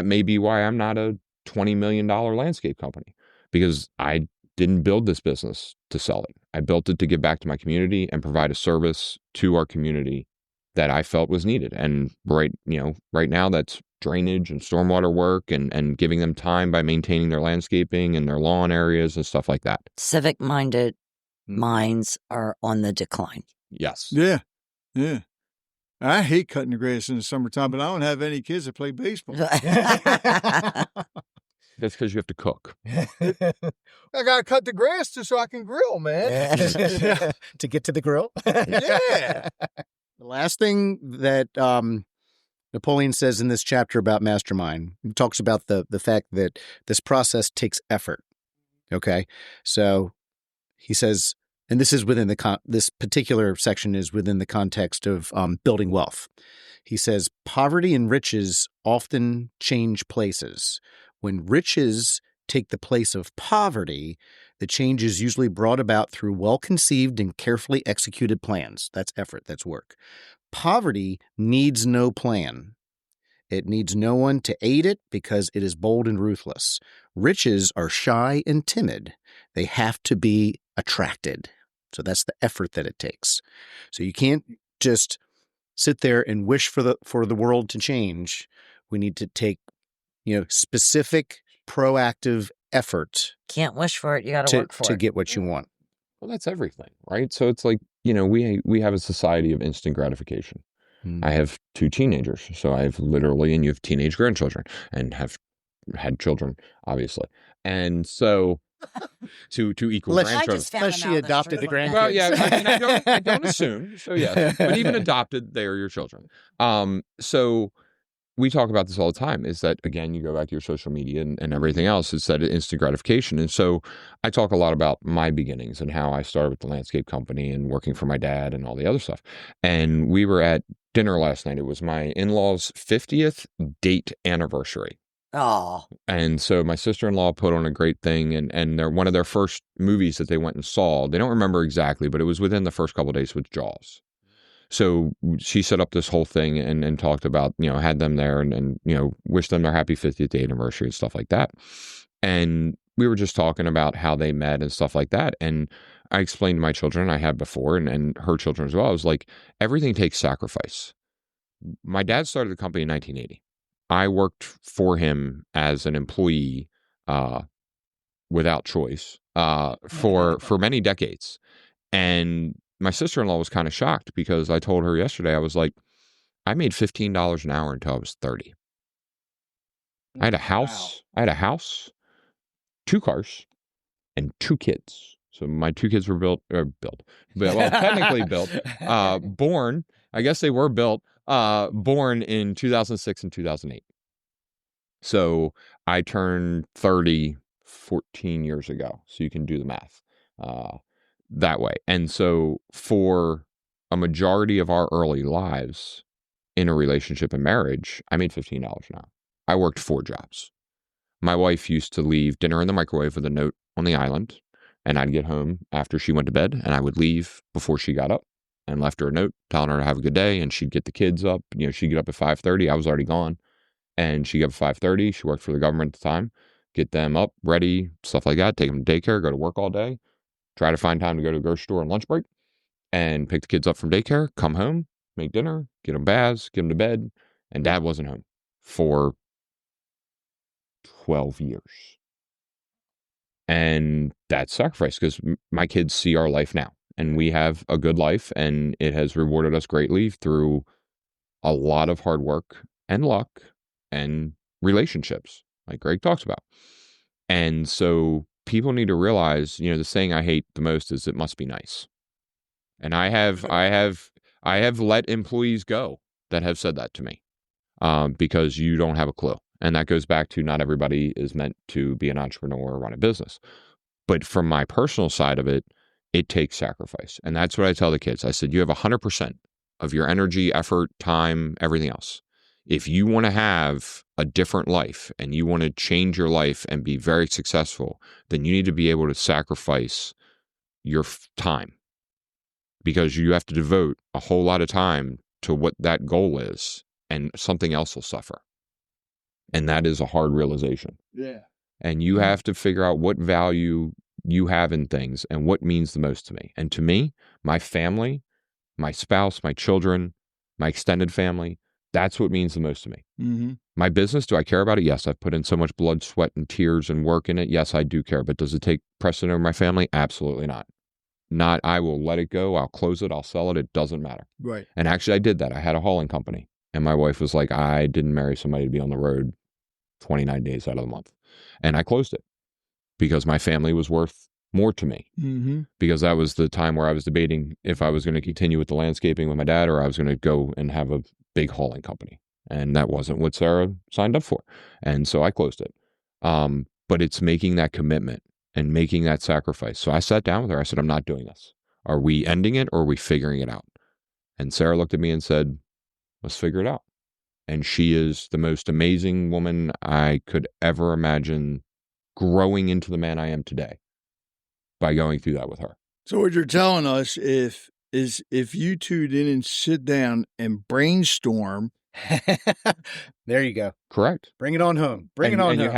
may be why I'm not a $20 million landscape company. Because I didn't build this business to sell it. I built it to give back to my community and provide a service to our community that I felt was needed. And right now, that's drainage and stormwater work and giving them time by maintaining their landscaping and their lawn areas and stuff like that. Civic-minded minds are on the decline. Yes. Yeah. Yeah. I hate cutting the grass in the summertime, but I don't have any kids that play baseball. That's because you have to cook. I got to cut the grass just so I can grill, man. To get to the grill. Yeah. The last thing that Napoleon says in this chapter about Mastermind, he talks about the fact that this process takes effort. Okay, so he says, and this is within this particular section is within the context of building wealth. He says, poverty and riches often change places. When riches take the place of poverty, the change is usually brought about through well-conceived and carefully executed plans. That's effort, that's work. Poverty needs no plan. It needs no one to aid it because it is bold and ruthless. Riches are shy and timid. They have to be attracted. So that's the effort that it takes. So you can't just sit there and wish for the world to change. We need to take, specific proactive effort. Can't wish for it. You got to work for to it. get what you want. Well, that's everything, right? So it's like, we have a society of instant gratification. I have 2 teenagers, so I have literally, and you have teenage grandchildren and have had children, obviously. And so to equal grandchildren. Unless she adopted the grandkids. Well, yeah, I don't assume. So yes, but even adopted, they are your children. So we talk about this all the time, is that, again, you go back to your social media and everything else, it's that instant gratification. And so I talk a lot about my beginnings and how I started with the landscape company and working for my dad and all the other stuff. And we were at dinner last night. It was my in-laws' 50th date anniversary. Oh. And so my sister-in-law put on a great thing, and one of their first movies that they went and saw, they don't remember exactly, but it was within the first couple of days, with Jaws. So she set up this whole thing and talked about, had them there and wished them their happy 50th date anniversary and stuff like that. And we were just talking about how they met and stuff like that. And I explained to my children, I had before, and her children as well, I was like, everything takes sacrifice. My dad started the company in 1980. I worked for him as an employee without choice for many decades. And my sister-in-law was kind of shocked because I told her yesterday, I was like, I made $15 an hour until I was 30. I had a house. Wow. I had a house, 2 cars, and 2 kids. So my 2 kids were technically built, born, I guess they were built, born in 2006 and 2008. So I turned 30 14 years ago. So you can do the math that way. And so for a majority of our early lives in a relationship and marriage, I made $15 an hour. I worked 4 jobs. My wife used to leave dinner in the microwave with a note on the island, and I'd get home after she went to bed, and I would leave before she got up and left her a note telling her to have a good day, and she'd get the kids up. She'd get up at 5:30. I was already gone. And she'd get up at 5:30. She worked for the government at the time. Get them up, ready, stuff like that. Take them to daycare, go to work all day. Try to find time to go to the grocery store on lunch break and pick the kids up from daycare, come home, make dinner, get them baths, get them to bed. And Dad wasn't home for 12 years. And that's sacrifice because my kids see our life now. And we have a good life, and it has rewarded us greatly through a lot of hard work and luck and relationships, like Greg talks about. And so people need to realize, the saying I hate the most is it must be nice. And I have let employees go that have said that to me because you don't have a clue. And that goes back to not everybody is meant to be an entrepreneur or run a business. But from my personal side of it, it takes sacrifice. And that's what I tell the kids. I said, you have 100% of your energy, effort, time, everything else. If you want to have a different life and you want to change your life and be very successful, then you need to be able to sacrifice your time because you have to devote a whole lot of time to what that goal is, and something else will suffer. And that is a hard realization. Yeah. And you have to figure out what value you have in things and what means the most to me. And to me, my family, my spouse, my children, my extended family, That's what means the most to me. Mm-hmm. My business, do I care about it? Yes. I've put in so much blood, sweat, and tears and work in it. Yes, I do care. But does it take precedent over my family? Absolutely not. I will let it go. I'll close it. I'll sell it. It doesn't matter. Right. And actually, I did that. I had a hauling company. And my wife was like, I didn't marry somebody to be on the road 29 days out of the month. And I closed it because my family was worth more to me. Mm-hmm. Because that was the time where I was debating if I was going to continue with the landscaping with my dad or I was going to go and have a big hauling company. And that wasn't what Sarah signed up for. And so I closed it. But it's making that commitment and making that sacrifice. So I sat down with her. I said, I'm not doing this. Are we ending it or are we figuring it out? And Sarah looked at me and said, let's figure it out. And she is the most amazing woman I could ever imagine growing into the man I am today by going through that with her. So what you're telling us is if you two didn't sit down and brainstorm. There you go. Correct. Bring it on home. Bring it on and home. you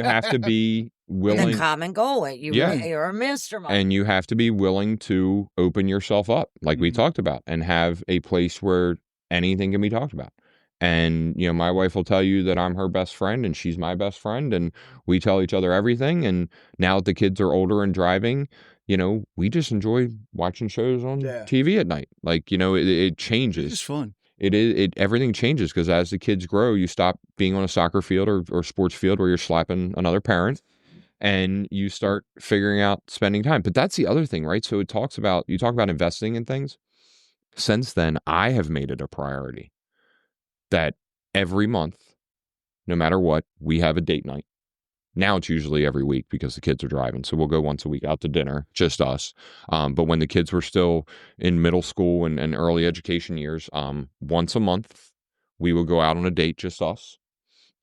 have to be willing. The common goal. You're a mastermind. And you have to be willing to open yourself up, like we talked about, and have a place where anything can be talked about. And, my wife will tell you that I'm her best friend and she's my best friend and we tell each other everything. And now that the kids are older and driving, we just enjoy watching shows on TV at night. Like, it changes. It's fun. Everything changes because as the kids grow, you stop being on a soccer field or sports field where you're slapping another parent and you start figuring out spending time. But that's the other thing, right? So you talk about investing in things. Since then, I have made it a priority that every month, no matter what, we have a date night. Now it's usually every week because the kids are driving. So we'll go once a week out to dinner, just us. But when the kids were still in middle school and early education years, once a month, we would go out on a date, just us.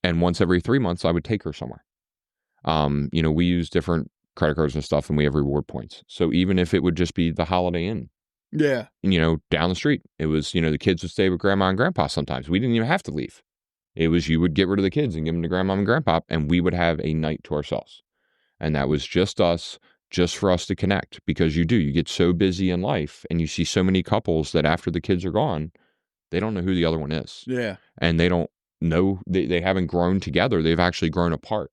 And once every 3 months, I would take her somewhere. We use different credit cards and stuff and we have reward points. So even if it would just be the Holiday Inn, down the street, it was, the kids would stay with grandma and grandpa sometimes. We didn't even have to leave. It was you would get rid of the kids and give them to grandma and grandpa, and we would have a night to ourselves. And that was just us, just for us to connect, because you get so busy in life and you see so many couples that after the kids are gone, they don't know who the other one is. Yeah. And they don't know, they haven't grown together. They've actually grown apart.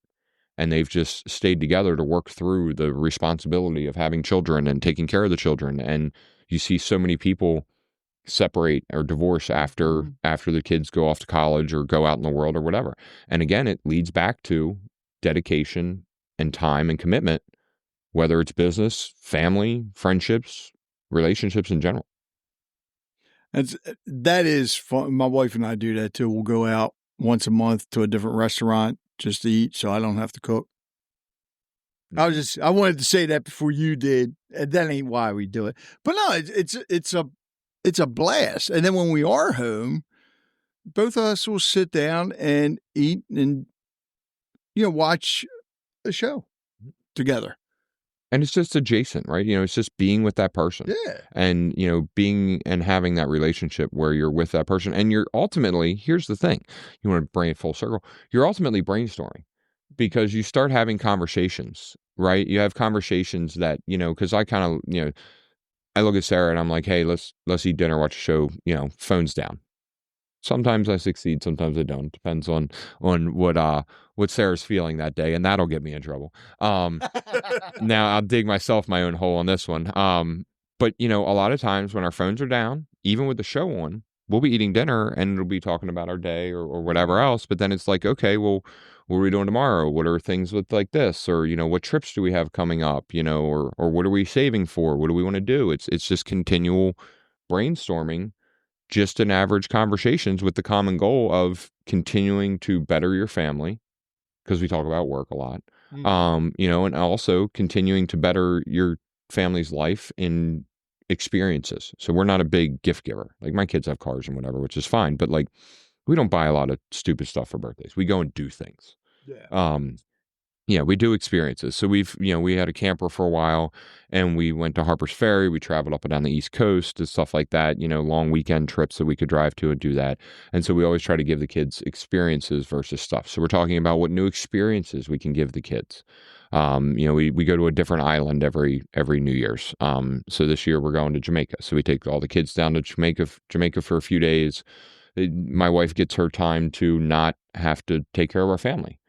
And they've just stayed together to work through the responsibility of having children and taking care of the children. And you see so many people separate or divorce after the kids go off to college or go out in the world or whatever. And again, it leads back to dedication and time and commitment, whether it's family, friendships, relationships in general. That is fun. My wife and I do that too. We'll go out once a month to a different restaurant just to eat, so I don't have to cook. I wanted to say that before you did, and that ain't why we do it. But no, it's a blast. And then when we are home, both of us will sit down and eat and watch a show together. And it's just adjacent, right? It's just being with that person. Yeah. And, being and having that relationship where you're with that person. And you're ultimately, here's the thing, you want to bring it full circle. You're ultimately brainstorming because you start having conversations, right? You have conversations that, because I kind of, I look at Sarah and I'm like, hey, let's eat dinner, watch a show, phones down. Sometimes I succeed, sometimes I don't. Depends on what Sarah's feeling that day, and that'll get me in trouble. Now I'll dig myself my own hole on this one. But a lot of times when our phones are down, even with the show on, we'll be eating dinner and it'll be talking about our day or whatever else. But then it's like, okay, well, what are we doing tomorrow? What are things with like this? Or, what trips do we have coming up? Or what are we saving for? What do we want to do? It's just continual brainstorming, just an average conversations with the common goal of continuing to better your family, because we talk about work a lot, and also continuing to better your family's life in experiences. So we're not a big gift giver. Like my kids have cars and whatever, which is fine, but like we don't buy a lot of stupid stuff for birthdays. We go and do things. Yeah. We do experiences. So we had a camper for a while and we went to Harper's Ferry. We traveled up and down the East Coast and stuff like that, long weekend trips that we could drive to and do that. And so we always try to give the kids experiences versus stuff. So we're talking about what new experiences we can give the kids. We go to a different island every New Year's. So this year we're going to Jamaica. So we take all the kids down to Jamaica for a few days, My wife gets her time to not have to take care of our family.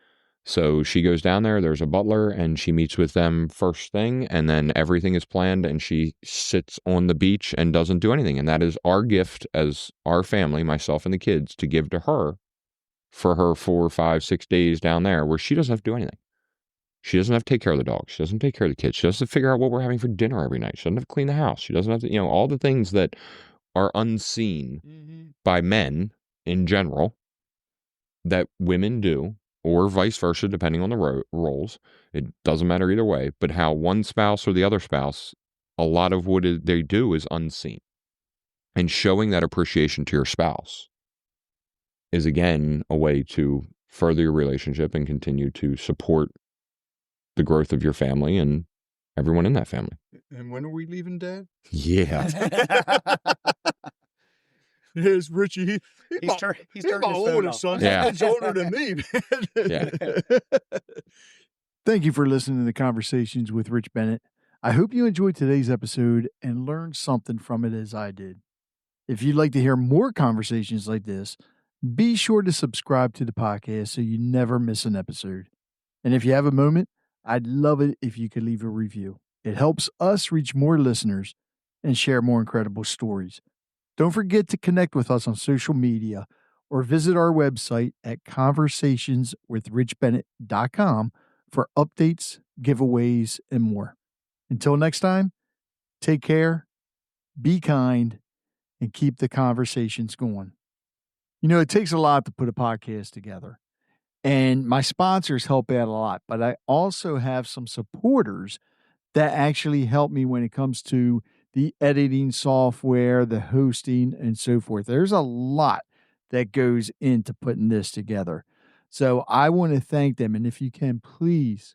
So she goes down there, there's a butler, and she meets with them first thing, and then everything is planned, and she sits on the beach and doesn't do anything. And that is our gift as our family, myself and the kids, to give to her for her 4, 5, 6 days down there where she doesn't have to do anything. She doesn't have to take care of the dogs. She doesn't take care of the kids. She doesn't have to figure out what we're having for dinner every night. She doesn't have to clean the house. She doesn't have to, all the things that are unseen by men in general that women do, or vice versa, depending on the roles. It doesn't matter either way, but how one spouse or the other spouse, a lot of what they do is unseen. And showing that appreciation to your spouse is, again, a way to further your relationship and continue to support the growth of your family and everyone in that family. And when are we leaving, Dad? Yeah. Here's Richie. He's turning his my phone oldest off. son. Yeah. He's older than me, man. Yeah. Thank you for listening to Conversations with Rich Bennett. I hope you enjoyed today's episode and learned something from it as I did. If you'd like to hear more conversations like this, be sure to subscribe to the podcast so you never miss an episode. And if you have a moment, I'd love it if you could leave a review. It helps us reach more listeners and share more incredible stories. Don't forget to connect with us on social media or visit our website at conversationswithrichbennett.com for updates, giveaways, and more. Until next time, take care, be kind, and keep the conversations going. It takes a lot to put a podcast together. And my sponsors help out a lot, but I also have some supporters that actually help me when it comes to the editing software, the hosting, and so forth. There's a lot that goes into putting this together. So I want to thank them. And if you can, please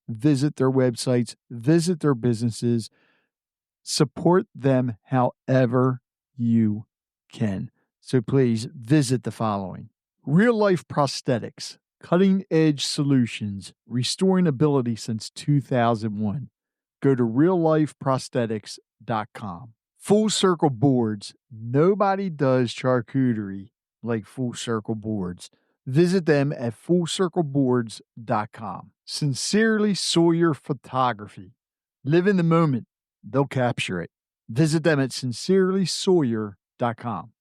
visit their websites, visit their businesses, support them however you can. So please visit the following: Real Life Prosthetics, cutting edge solutions, restoring ability since 2001. Go to reallifeprosthetics.com. Full Circle Boards. Nobody does charcuterie like Full Circle Boards. Visit them at fullcircleboards.com. Sincerely Sawyer Photography. Live in the moment. They'll capture it. Visit them at sincerelysawyer.com.